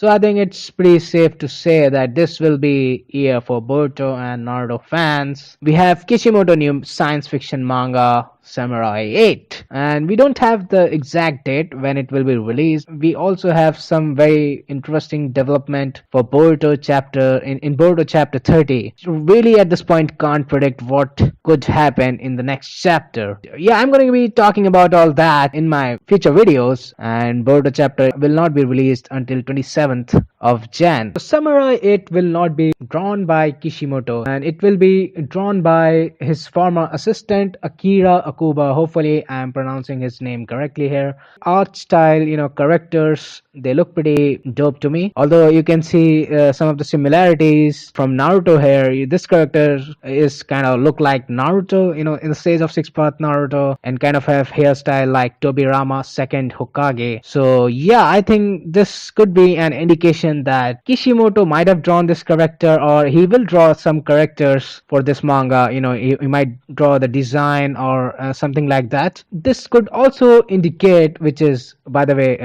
So I think it's pretty safe to say that this will be year for Boruto and Naruto fans. We have Kishimoto new science fiction manga Samurai 8, and we don't have the exact date when it will be released. We also have some very interesting development for Boruto chapter in Boruto chapter 30. So really at this point can't predict what could happen in the next chapter. Yeah, I'm going to be talking about all that in my future videos, and Boruto chapter will not be released until 27th of Jan. So Samurai 8 will not be drawn by Kishimoto, and it will be drawn by his former assistant Akira Akuba. Hopefully I'm pronouncing his name correctly here. Art style, characters, they look pretty dope to me. Although you can see some of the similarities from Naruto here. This character is kind of look like Naruto, in the stage of six path Naruto, and kind of have hairstyle like Tobirama second Hokage. So yeah, I think this could be an indication that Kishimoto might have drawn this character, or he will draw some characters for this manga. He might draw the design or something like that. This could also indicate, which is by the way,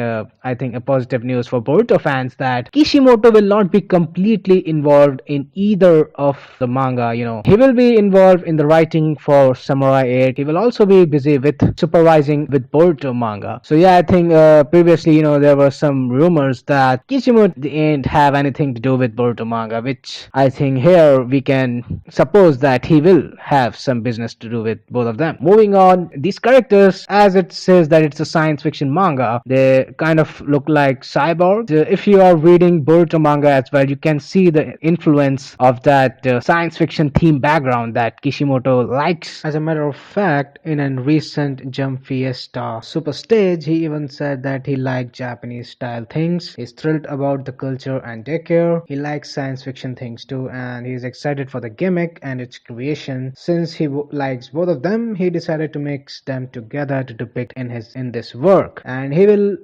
I think a positive news for Boruto fans, that Kishimoto will not be completely involved in either of the manga. He will be involved in the writing for Samurai 8. He will also be busy with supervising with Boruto manga. So yeah, I think previously, there were some rumors that Kishimoto didn't have anything to do with Boruto manga, which I think here we can suppose that he will have some business to do with both of them. Moving on, these characters, as it says that it's a science fiction manga, they kind of look like cyborgs. If you are reading Boruto manga as well, you can see the influence of that science fiction theme background that Kishimoto likes. As a matter of fact, in a recent Jump Fiesta Super Stage, he even said that he liked Japanese style things. He's thrilled about the culture and decor. He likes science fiction things too, and he's excited for the gimmick and its creation. Since he likes both of them, he decided to mix them together to depict in this work, and he will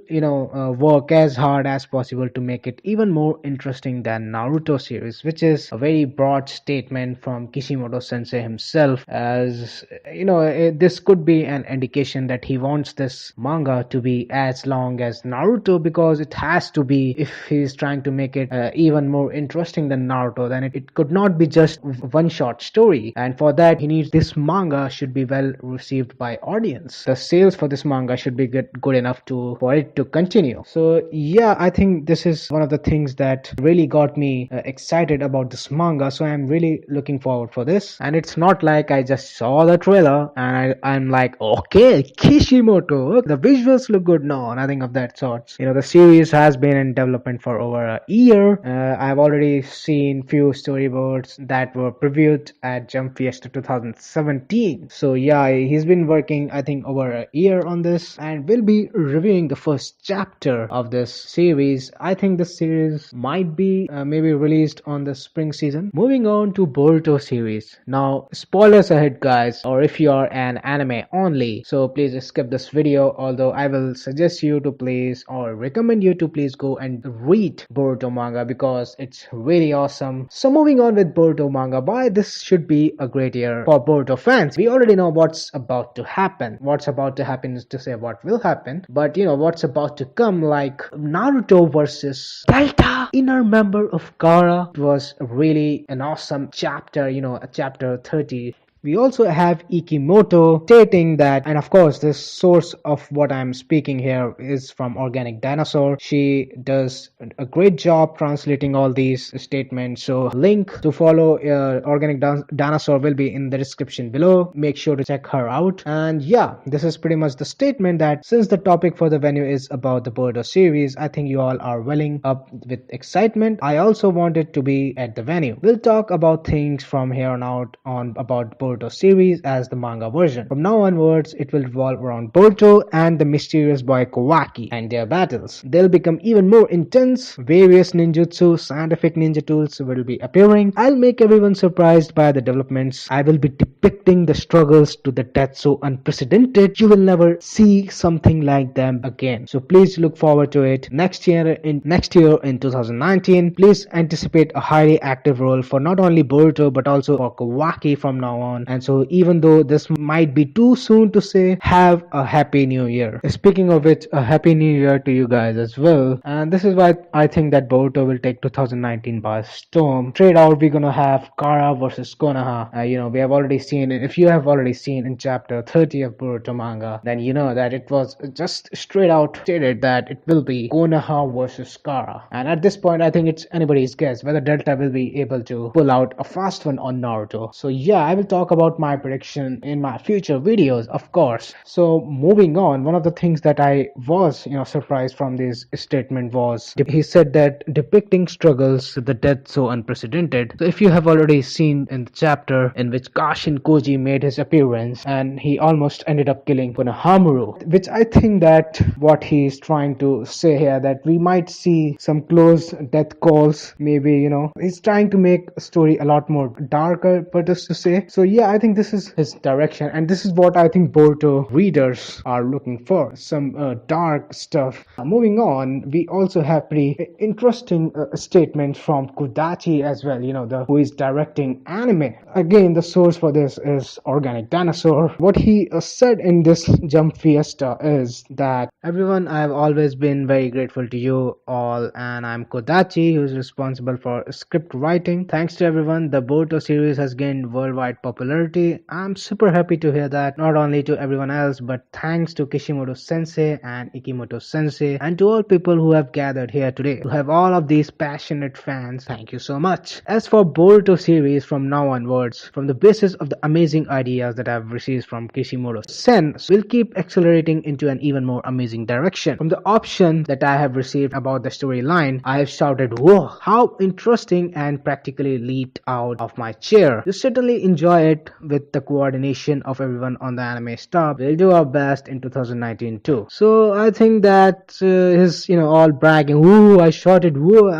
work as hard as possible to make it even more interesting than Naruto series, which is a very broad statement from Kishimoto sensei himself. As this could be an indication that he wants this manga to be as long as Naruto, because it has to be. If he's trying to make it even more interesting than Naruto, then it could not be just one short story, and for that he needs this manga should be well received by audience. The sales for this manga should be good enough for it to continue. So yeah, I think this is one of the things that really got me excited about this manga. So I'm really looking forward for this, and it's not like I just saw the trailer and I'm like, okay, Kishimoto, the visuals look good. No, nothing of that sort. The series has been in development for over a year. I've already seen few storyboards that were previewed at Jump Fiesta 2017. So yeah, he's been working I think over a year on this, and we'll be reviewing the first chapter of this series. I think the series might be maybe released on the spring season. Moving on to Boruto series. Now, spoilers ahead guys, or if you are an anime only, so please skip this video, although I will suggest you to please, or recommend you to please go and read Boruto manga, because it's really awesome. So moving on with Boruto manga, why this should be a great year for Boruto fans. We already know what's about to happen. What's about to happen is to say what will happen, but what's about to come, like Naruto versus Delta, inner member of Gaara. It was really an awesome chapter, a chapter 30. We also have Ikimoto stating that, and of course this source of what I'm speaking here is from Organic Dinosaur. She does a great job translating all these statements, so link to follow Organic Dinosaur will be in the description below. Make sure to check her out. And yeah, this is pretty much the statement that since the topic for the venue is about the Boruto series, I think you all are welling up with excitement. I also want it to be at the venue. We'll talk about things from here on out on about Boruto series as the manga version. From now onwards, it will revolve around Boruto and the mysterious boy Kawaki and their battles. They'll become even more intense. Various ninjutsu, scientific ninja tools will be appearing. I'll make everyone surprised by the developments. I will be depicting the struggles to the death so unprecedented. You will never see something like them again. So please look forward to it next year in 2019. Please anticipate a highly active role for not only Boruto but also for Kawaki from now on. everyone. And so even though this might be too soon to say, have a happy new year. Speaking of which, a happy new year to you guys as well. And this is why I think that Boruto will take 2019 by storm. Straight out, we're gonna have Kara versus Konoha. We have already seen it. If you have already seen in chapter 30 of Boruto manga, then you know that it was just straight out stated that it will be Konoha versus Kara. And at this point, I think it's anybody's guess whether Delta will be able to pull out a fast one on Naruto. So yeah, I will talk about my prediction in my future videos, of course. So moving on, one of the things that I was, surprised from this statement was he said that depicting struggles to the death so unprecedented. So if you have already seen in the chapter in which Kashin Koji made his appearance and he almost ended up killing Konohamaru, which I think that what he's trying to say here that we might see some close death calls. Maybe he's trying to make a story a lot more darker, but just to say. So yeah, I think this is his direction, and this is what I think Boruto readers are looking for, some dark stuff. Moving on, we also have pretty interesting statements from Kudachi as well, who is directing anime. Again, the source for this is Organic Dinosaur. What he said in this Jump Fiesta is that, everyone, I've always been very grateful to you all, and I'm Kodachi, who's responsible for script writing. Thanks to everyone, the Boruto series has gained worldwide popularity. I'm super happy to hear that, not only to everyone else, but thanks to Kishimoto sensei and Ikimoto sensei, and to all people who have gathered here today. To have all of these passionate fans, thank you so much. As for Boruto series from now onwards, from the basis of the amazing ideas that I've received from Kishimoto sen, will keep accelerating into an even more amazing direction. From the options that I have received about the storyline, I have shouted, whoa, how interesting, and practically leaped out of my chair. You certainly enjoy it with the coordination of everyone on the anime staff. We'll do our best in 2019 too. So I think that his, all bragging, woo, I shouted, woo,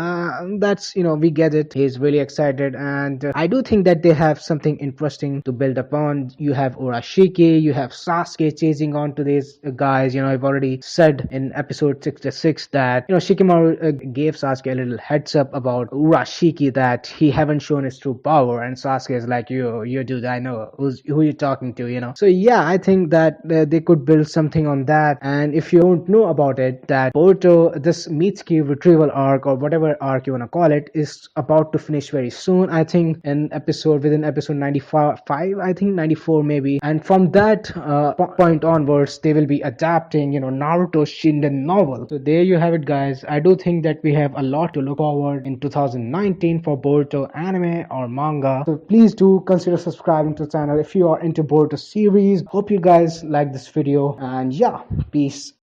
that's, we get it. He's really excited, and I do think that they have something interesting to build upon. You have Urashiki, you have Sasuke chasing on to these guys. I've already said in episode 66 that Shikamaru gave Sasuke a little heads up about Urashiki, that he haven't shown his true power, and Sasuke is like, you dude, I know who you're talking to. So yeah, I think that they could build something on that. And if you don't know about it, that Boruto, this Mitsuki retrieval arc, or whatever arc you want to call it, is about to finish very soon. I think within episode 95, I think 94 maybe. And from that point onwards, they will be adapting Naruto's Shinden novel. So there you have it, guys. I do think that we have a lot to look forward in 2019 for Boruto anime or manga. So please do consider subscribing to the channel if you are into Boruto series. Hope you guys like this video, and yeah, peace.